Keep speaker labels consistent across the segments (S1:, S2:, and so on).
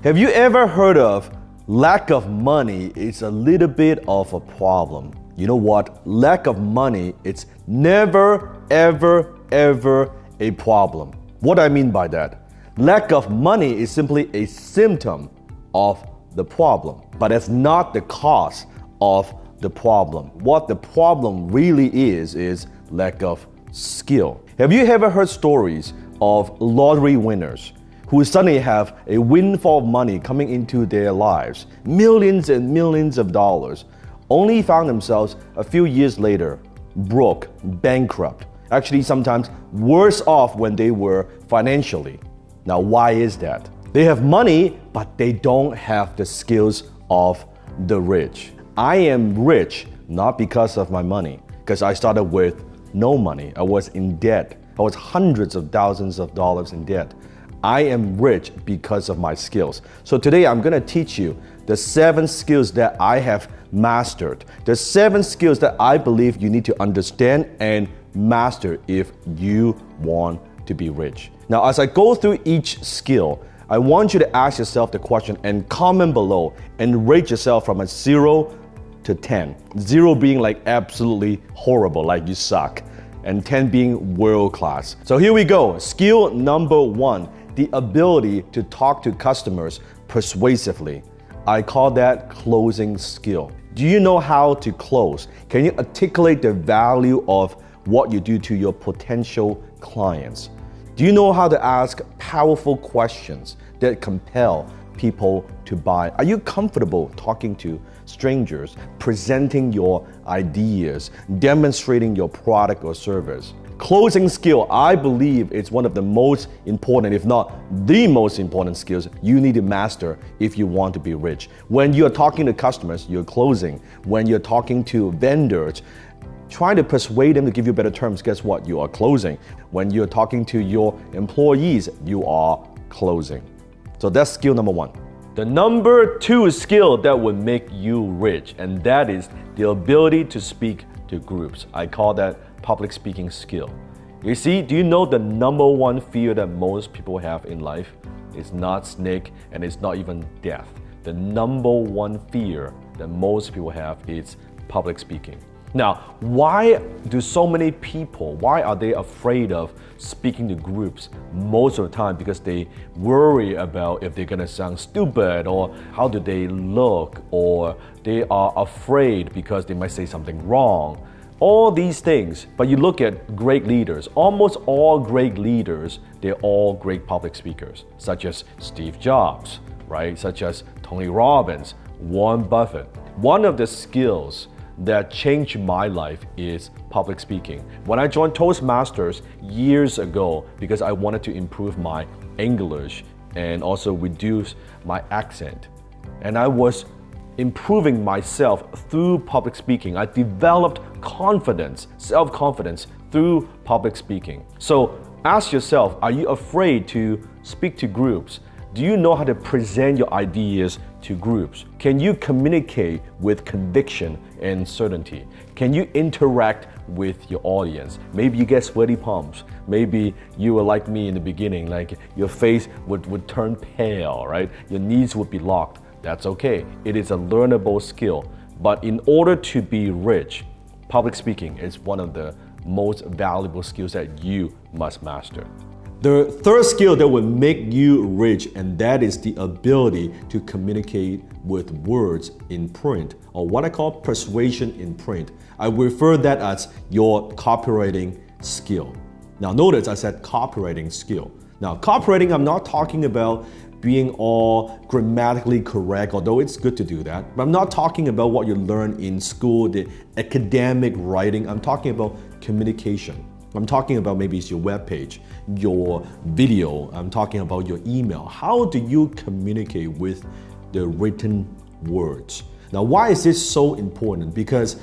S1: Have you ever heard of lack of money is a little bit of a problem? You know what? Lack of money, it's never, ever, ever a problem. What do I mean by that? Lack of money is simply a symptom of the problem, but it's not the cause of the problem. What the problem really is lack of skill. Have you ever heard stories of lottery winners who suddenly have a windfall of money coming into their lives, millions and millions of dollars, only found themselves a few years later broke, bankrupt, actually sometimes worse off when they were financially? Now, why is that? They have money, but they don't have the skills of the rich. I am rich not because of my money, because I started with no money. I was in debt. I was hundreds of thousands of dollars in debt. I am rich because of my skills. So today I'm going to teach you the 7 skills that I have mastered. The 7 skills that I believe you need to understand and master if you want to be rich. Now, as I go through each skill, I want you to ask yourself the question and comment below and rate yourself from a 0 to 10. 0 being like absolutely horrible, like you suck, and 10 being world class. So here we go. Skill number 1, the ability to talk to customers persuasively. I call that closing skill. Do you know how to close? Can you articulate the value of what you do to your potential clients? Do you know how to ask powerful questions that compel people to buy? Are you comfortable talking to strangers, presenting your ideas, demonstrating your product or service? Closing skill, I believe it's one of the most important, if not the most important skills you need to master if you want to be rich. When you're talking to customers, you're closing. When you're talking to vendors, trying to persuade them to give you better terms, guess what? You are closing. When you're talking to your employees, you are closing. So that's skill number 1. The number 2 skill that would make you rich, and that is the ability to speak to groups. I call that public speaking skill. You see, do you know the number 1 fear that most people have in life? It's not snake and it's not even death. The number 1 fear that most people have is public speaking. Now, why do so many people, why are they afraid of speaking to groups most of the time? Because they worry about if they're gonna sound stupid, or how do they look, or they are afraid because they might say something wrong. All these things, but you look at great leaders, almost all great leaders, they're all great public speakers, such as Steve Jobs, right? Such as Tony Robbins, Warren Buffett. One of the skills that changed my life is public speaking. When I joined Toastmasters years ago, because I wanted to improve my English and also reduce my accent, and I was improving myself through public speaking. I developed confidence, self-confidence through public speaking. So ask yourself, are you afraid to speak to groups? Do you know how to present your ideas to groups? Can you communicate with conviction and certainty? Can you interact with your audience? Maybe you get sweaty palms. Maybe you were like me in the beginning, like your face would turn pale, right? Your knees would be locked. That's okay. It is a learnable skill. But in order to be rich, public speaking is one of the most valuable skills that you must master. The third skill that will make you rich, and that is the ability to communicate with words in print, or what I call persuasion in print. I refer that as your copywriting skill. Now notice I said copywriting skill. Now copywriting, I'm not talking about being all grammatically correct, although it's good to do that. But I'm not talking about what you learn in school, the academic writing. I'm talking about communication. I'm talking about maybe it's your webpage, your video. I'm talking about your email. How do you communicate with the written words? Now, why is this so important? Because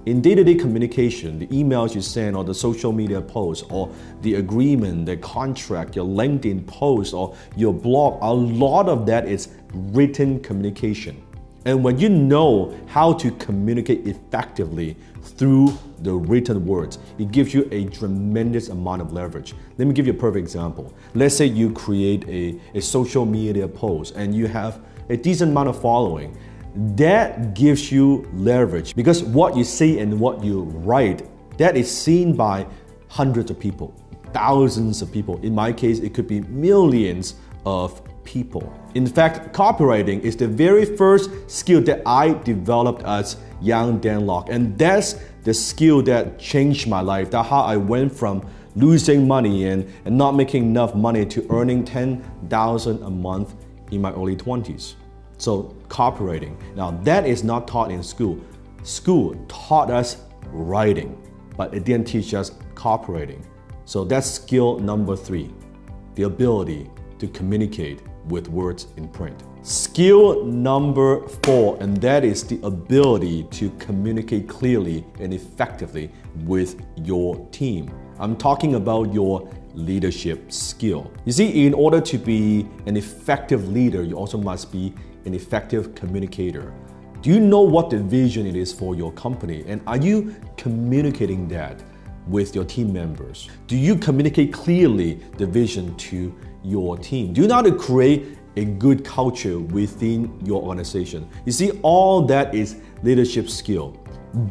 S1: in day-to-day communication, the emails you send or the social media posts or the agreement, the contract, your LinkedIn post or your blog, a lot of that is written communication. And when you know how to communicate effectively through the written words, it gives you a tremendous amount of leverage. Let me give you a perfect example. Let's say you create a social media post and you have a decent amount of following. That gives you leverage because what you say and what you write, that is seen by hundreds of people, thousands of people. In my case, it could be millions of people. In fact, copywriting is the very first skill that I developed as young Dan Lok, and that's the skill that changed my life. That's how I went from losing money and not making enough money to earning $10,000 a month in my early 20s. So copywriting. Now that is not taught in school. School taught us writing, but it didn't teach us copywriting. So that's skill number 3, the ability to communicate with words in print. Skill number 4, and that is the ability to communicate clearly and effectively with your team. I'm talking about your leadership skill. You see, in order to be an effective leader, you also must be an effective communicator. Do you know what the vision it is for your company? And are you communicating that with your team members? Do you communicate clearly the vision to your team? Do you know how to create a good culture within your organization? You see, all that is leadership skill.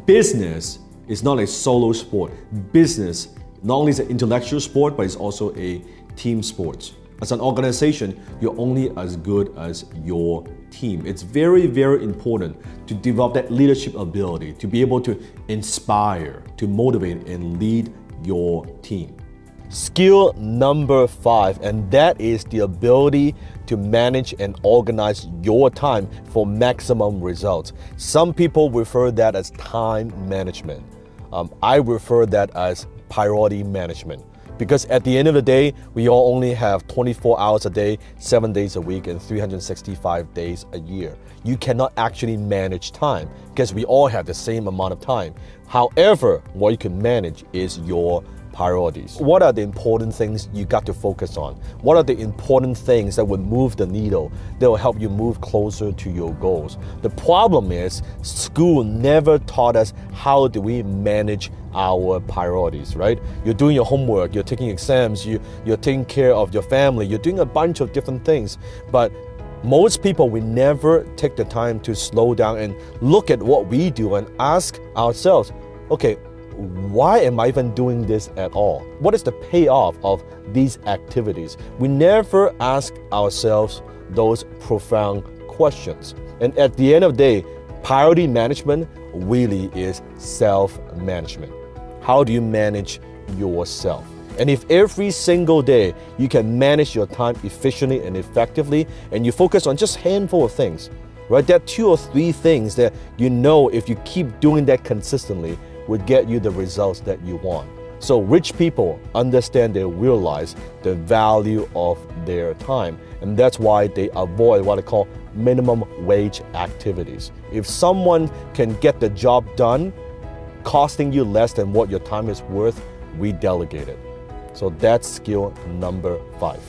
S1: Business is not a solo sport. Business not only is an intellectual sport, but it's also a team sport. As an organization, you're only as good as your team. It's very, very important to develop that leadership ability, to be able to inspire, to motivate and lead your team. Skill number 5, and that is the ability to manage and organize your time for maximum results. Some people refer that as time management. I refer that as priority management. Because at the end of the day, we all only have 24 hours a day, 7 days a week, and 365 days a year. You cannot actually manage time because we all have the same amount of time. However, what you can manage is your priorities. What are the important things you got to focus on? What are the important things that would move the needle, that will help you move closer to your goals? The problem is school never taught us how do we manage our priorities, right? You're doing your homework, you're taking exams, you're taking care of your family, you're doing a bunch of different things, but most people will never take the time to slow down and look at what we do and ask ourselves, okay, why am I even doing this at all? What is the payoff of these activities? We never ask ourselves those profound questions. And at the end of the day, priority management really is self-management. How do you manage yourself? And if every single day you can manage your time efficiently and effectively, and you focus on just a handful of things, right? There are 2 or 3 things that you know if you keep doing that consistently would get you the results that you want. So rich people understand, they realize the value of their time, and that's why they avoid what I call minimum wage activities. If someone can get the job done costing you less than what your time is worth, we delegate it. So that's skill number 5.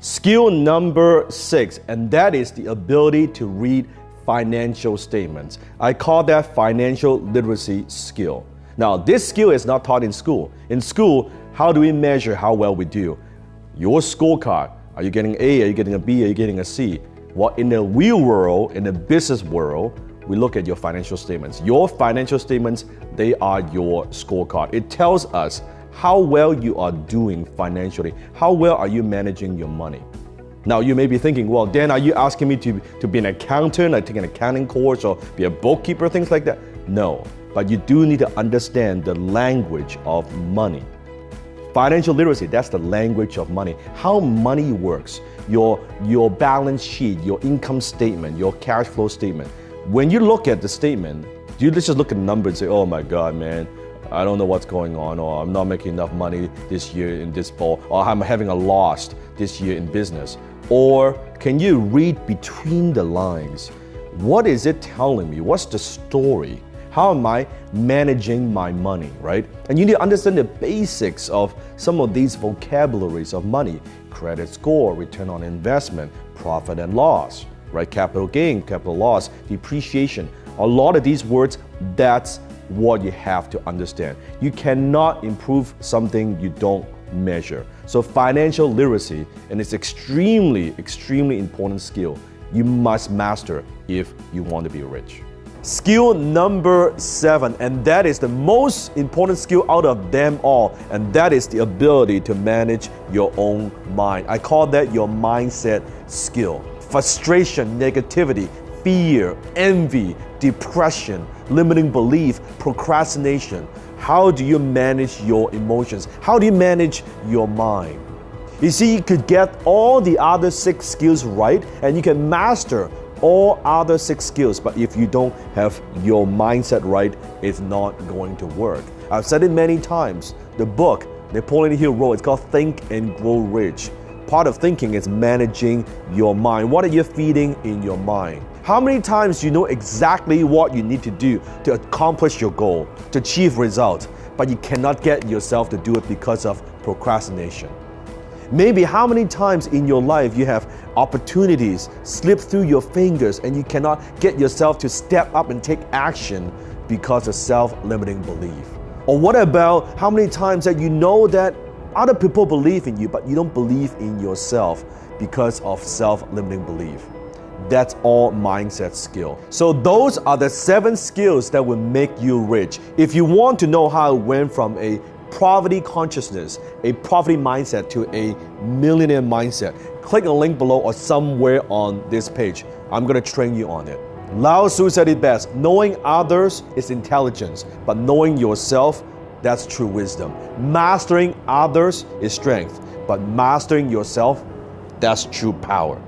S1: Skill number 6, and that is the ability to read financial statements. I call that financial literacy skill. Now, this skill is not taught in school. In school, how do we measure how well we do? Your scorecard. Are you getting A? Are you getting a B? Are you getting a C? Well, in the real world, in the business world, we look at your financial statements. Your financial statements, they are your scorecard. It tells us how well you are doing financially. How well are you managing your money? Now, you may be thinking, well, Dan, are you asking me to be an accountant, like take an accounting course or be a bookkeeper, things like that? No, but you do need to understand the language of money. Financial literacy, that's the language of money. How money works, your balance sheet, your income statement, your cash flow statement. When you look at the statement, you just look at the number and say, oh my God, man, I don't know what's going on, or I'm not making enough money this year in this fall, or I'm having a loss this year in business. Or can you read between the lines? What is it telling me? What's the story? How am I managing my money, right? And you need to understand the basics of some of these vocabularies of money: credit score, return on investment, profit and loss. right? Capital gain, capital loss, depreciation. A lot of these words, that's what you have to understand. You cannot improve something you don't measure. So financial literacy, and it's extremely important skill you must master if you want to be rich. Skill number 7, and that is the most important skill out of them all, and that is the ability to manage your own mind. I call that your mindset skill. Frustration, negativity, fear, envy, depression, limiting belief, procrastination. How do you manage your emotions? How do you manage your mind? You see, you could get all the other 6 skills right, and you can master all other 6 skills, but if you don't have your mindset right, it's not going to work. I've said it many times. The book Napoleon Hill wrote, it's called Think and Grow Rich. Part of thinking is managing your mind. What are you feeding in your mind? How many times you know exactly what you need to do to accomplish your goal, to achieve results, but you cannot get yourself to do it because of procrastination? Maybe how many times in your life you have opportunities slip through your fingers and you cannot get yourself to step up and take action because of self-limiting belief? Or what about how many times that you know that other people believe in you, but you don't believe in yourself because of self-limiting belief? That's all mindset skill. So those are the 7 skills that will make you rich. If you want to know how it went from a poverty consciousness, a poverty mindset to a millionaire mindset, click the link below or somewhere on this page. I'm going to train you on it. Lao Tzu said it best, knowing others is intelligence, but knowing yourself, that's true wisdom. Mastering others is strength, but mastering yourself, that's true power.